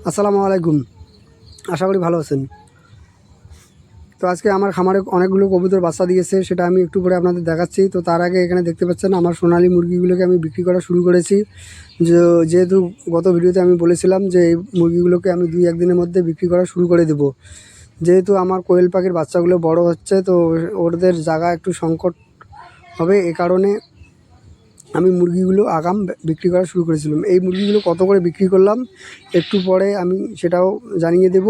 আসসালামু আলাইকুম। আশা করি ভালো আছেন। তো আজকে আমার খামারে অনেকগুলো কবুতর বাচ্চা দিয়েছে, সেটা আমি একটু পরে আপনাদের দেখাচ্ছি। তো তার আগে এখানে দেখতে পাচ্ছেন আমার সোনালী মুরগিগুলোকে আমি বিক্রি করা শুরু করেছি। যেহেতু গত ভিডিওতে আমি বলেছিলাম যে এই মুরগিগুলোকে আমি 2-1 দিনের মধ্যে বিক্রি করা শুরু করে দেব। যেহেতু আমার কোয়েল পাখির বাচ্চাগুলো বড় হচ্ছে, তো ওদের জায়গা একটু সংকট হবে, এ কারণে আমি মুরগিগুলো আগাম বিক্রি করা শুরু করেছিলাম। এই মুরগিগুলো কত করে বিক্রি করলাম একটু পরে আমি সেটাও জানিয়ে দেব।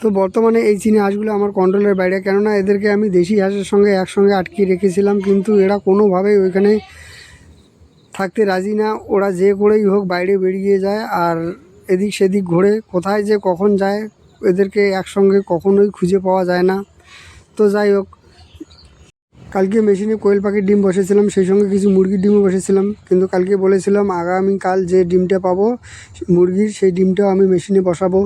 তো বর্তমানে এই চীনা হাঁসগুলো আমার কন্ট্রোলের বাইরে, কেননা এদেরকে আমি দেশি হাঁসের সঙ্গে একসঙ্গে আটকে রেখেছিলাম, কিন্তু এরা কোনোভাবেই ওইখানে থাকতে রাজি না। ওরা যে করেই হোক বাইরে বেরিয়ে যায় আর এদিক সেদিক ঘোরে, কোথায় যে কখন যায় এদেরকে একসঙ্গে কখনোই খুঁজে পাওয়া যায় না। তো যাই হোক, কালকে মেশিনে কোয়েল পাখির ডিম বসেছিলাম, সেই সঙ্গে কিছু মুরগির ডিমও বসেছিলাম, কিন্তু কালকে বলেছিলাম আগামীকাল যে ডিমটা পাবো মুরগির, সেই ডিমটাও আমি মেশিনে বসাবো।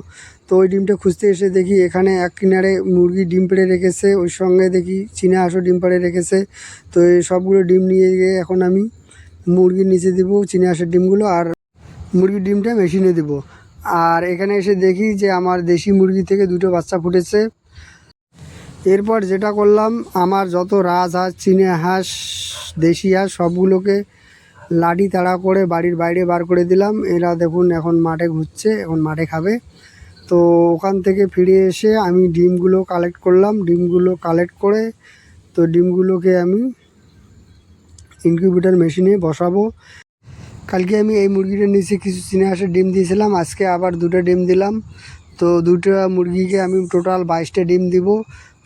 তো ওই ডিমটা খুঁজতে এসে দেখি এখানে এক কিনারে মুরগি ডিম পেড়ে রেখেছে, ওই সঙ্গে দেখি চীনা হাঁসও ডিম পেড়ে রেখেছে। তো এই সবগুলো ডিম নিয়ে গিয়ে এখন আমি মুরগির নিচে দেবো চীনা হাঁসের ডিমগুলো, আর মুরগির ডিমটা মেশিনে দেবো। আর এখানে এসে দেখি যে আমার দেশি মুরগি থেকে 2টো বাচ্চা ফুটেছে। এরপর যেটা করলাম, আমার যত রাজহাঁস, চীনা হাঁস, দেশি হাঁস সবগুলোকে লাঠি তাড়া করে বাড়ির বাইরে বার করে দিলাম। এরা দেখুন এখন মাঠে ঘুরছে, এখন মাঠে খাবে। তো ওখান থেকে ফিরে এসে আমি ডিমগুলো কালেক্ট করলাম। ডিমগুলো কালেক্ট করে তো ডিমগুলোকে আমি ইনকিউবেটর মেশিনে বসাবো। কালকে আমি এই মুরগিটার নিচে কিছু চীনা হাঁসের ডিম দিয়েছিলাম, আজকে আবার 2টো ডিম দিলাম। তো 2টা মুরগিকে আমি টোটাল 22টা ডিম দিব।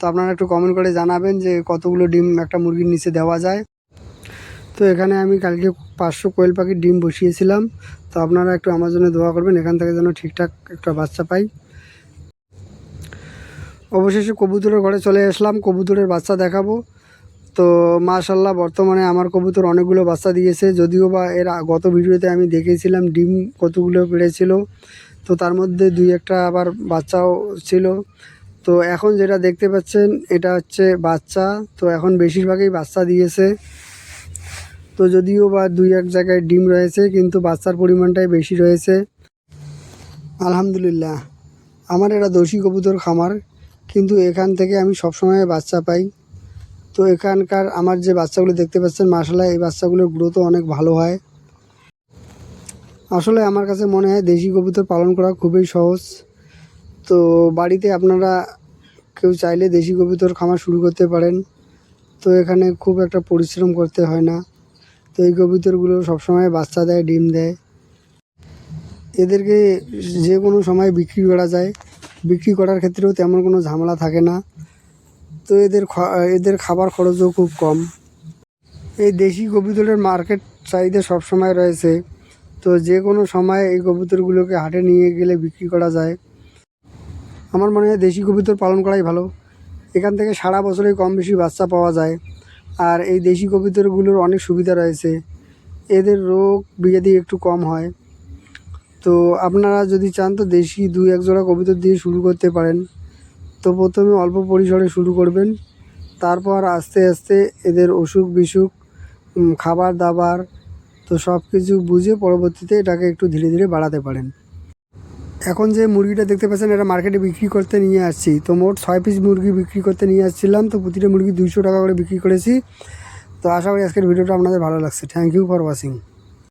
তো আপনারা একটু কমেন্ট করে জানাবেন যে কতগুলো ডিম একটা মুরগির নিচে দেওয়া যায়। তো এখানে আমি কালকে 500 কোয়েল পাখির ডিম বসিয়েছিলাম। তো আপনারা একটু আমার জন্য দোয়া করবেন, এখান থেকে যেন ঠিকঠাক একটা বাচ্চা পাই। অবশেষে কবুতরের ঘরে চলে আসলাম, কবুতরের বাচ্চা দেখাবো। তো মাশাআল্লাহ, বর্তমানে আমার কবুতর অনেকগুলো বাচ্চা দিয়েছে, যদিও বা এর গত ভিডিওতে আমি দেখেছিলাম ডিম কতগুলো পেড়েছিল। তো তার মধ্যে 2-1টা আবার বাচ্চাও ছিল। তো এখন যেটা দেখতে পাচ্ছেন এটা হচ্ছে বাচ্চা। তো এখন বেশিরভাগই বাচ্চা দিয়েছে। তো যদিও বা 2-1 জায়গায় ডিম রয়েছে, কিন্তু বাচ্চার পরিমাণটাই বেশি রয়েছে। আলহামদুলিল্লাহ, আমার এটা দেশি কবুতর খামার, কিন্তু এখান থেকে আমি সবসময় বাচ্চা পাই। তো এখানকার আমার যে বাচ্চাগুলো দেখতে পাচ্ছেন, মাশাআল্লাহ এই বাচ্চাগুলোর গ্রোথও অনেক ভালো হয়। আসলে আমার কাছে মনে হয় দেশি কবুতর পালন করা খুবই সহজ। তো বাড়িতে আপনারা কেউ চাইলে দেশি কবুতর খামার শুরু করতে পারেন। তো এখানে খুব একটা পরিশ্রম করতে হয় না। তো এই কবুতরগুলো সবসময় বাচ্চা দেয়, ডিম দেয়। এদেরকে যে কোনো সময় বিক্রি করা যায়, বিক্রি করার ক্ষেত্রেও তেমন কোনো ঝামেলা থাকে না। তো এদের খাবার খরচও খুব কম। এই দেশি কবুতরের মার্কেট চাহিদা সবসময় রয়েছে। তো যে কোনো সময় এই কবুতরগুলোকে হাটে নিয়ে গেলে বিক্রি করা যায়। আমার মনে হয় দেশি কবুতর পালন করাই ভালো, এখান থেকে সারা বছরই কম বেশি বাচ্চা পাওয়া যায়। আর এই দেশি কবুতরগুলোর অনেক সুবিধা রয়েছে, এদের রোগ ব্যাধি একটু কম হয়। তো আপনারা যদি চান তো দেশি 2-1 জোড়া কবুতর দিয়ে শুরু করতে পারেন। তো প্রথমে অল্প পরিসরে শুরু করবেন, তারপর আস্তে আস্তে এদের অসুখ বিসুখ, খাবার দাবার, তো সব কিছু বুঝে পরবর্তীতে এটাকে একটু ধীরে ধীরে বাড়াতে পারেন। এখন যে মুরগিটা দেখতে পাচ্ছেন এটা মার্কেটে বিক্রি করতে নিয়ে আসছি। তো মোট 6 পিস মুরগি বিক্রি করতে নিয়ে আসছিলাম। তো প্রতিটা মুরগি 200 টাকা করে বিক্রি করেছি। তো আশা করি আজকের ভিডিওটা আপনাদের ভালো লাগছে। Thank you for watching.